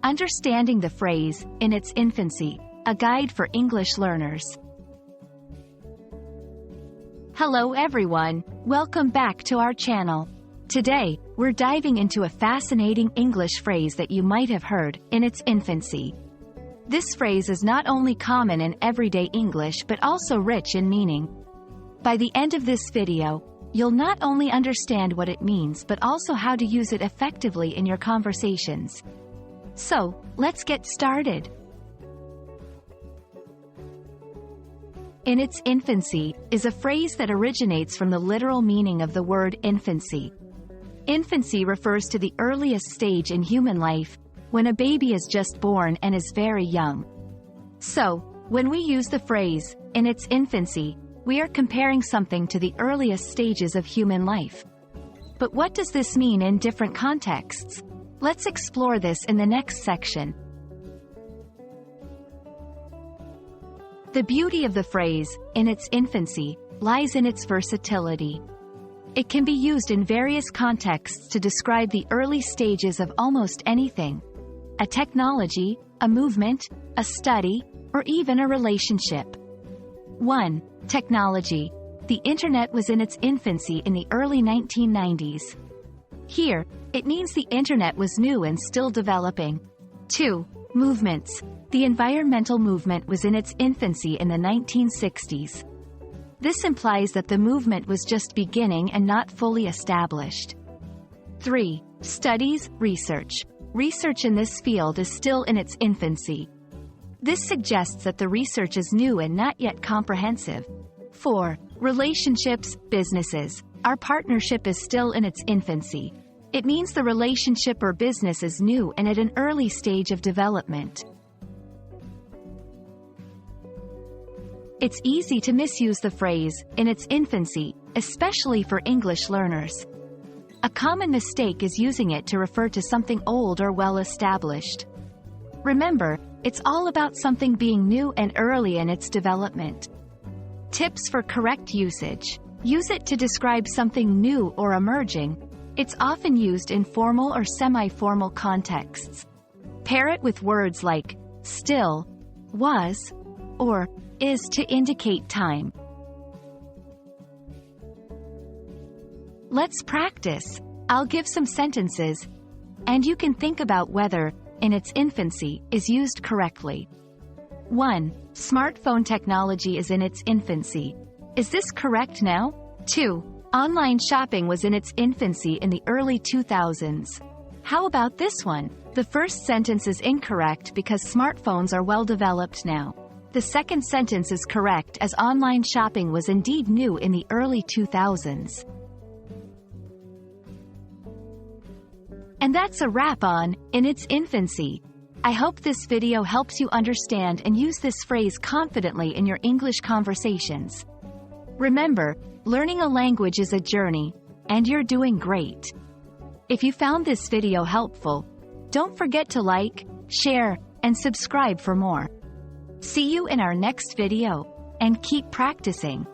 Understanding the phrase, in its infancy, a guide for English learners. Hello everyone, welcome back to our channel. Today, we're diving into a fascinating English phrase that you might have heard, in its infancy. This phrase is not only common in everyday English but also rich in meaning. By the end of this video, you'll not only understand what it means but also how to use it effectively in your conversations. So, let's get started. In its infancy is a phrase that originates from the literal meaning of the word infancy. Infancy refers to the earliest stage in human life, when a baby is just born and is very young. So, when we use the phrase, in its infancy, we are comparing something to the earliest stages of human life. But what does this mean in different contexts? Let's explore this in the next section. The beauty of the phrase, in its infancy, lies in its versatility. It can be used in various contexts to describe the early stages of almost anything: a technology, a movement, a study, or even a relationship. 1. Technology. The Internet was in its infancy in the early 1990s. Here, it means the Internet was new and still developing. 2. Movements. The environmental movement was in its infancy in the 1960s. This implies that the movement was just beginning and not fully established. 3. Studies, research. Research in this field is still in its infancy. This suggests that the research is new and not yet comprehensive. 4. Relationships, businesses. Our partnership is still in its infancy. It means the relationship or business is new and at an early stage of development. It's easy to misuse the phrase, in its infancy, especially for English learners. A common mistake is using it to refer to something old or well-established. Remember, it's all about something being new and early in its development. Tips for correct usage. Use it to describe something new or emerging. It's often used in formal or semi-formal contexts. Pair it with words like still, was, or is to indicate time. Let's practice. I'll give some sentences, and you can think about whether, in its infancy, is used correctly. 1. Smartphone technology is in its infancy. Is this correct now? 2. Online shopping was in its infancy in the early 2000s. How about this one? The first sentence is incorrect because smartphones are well developed now. The second sentence is correct as online shopping was indeed new in the early 2000s. And that's a wrap on, in its infancy. I hope this video helps you understand and use this phrase confidently in your English conversations. Remember, learning a language is a journey, and you're doing great. If you found this video helpful, don't forget to like, share, and subscribe for more. See you in our next video, and keep practicing.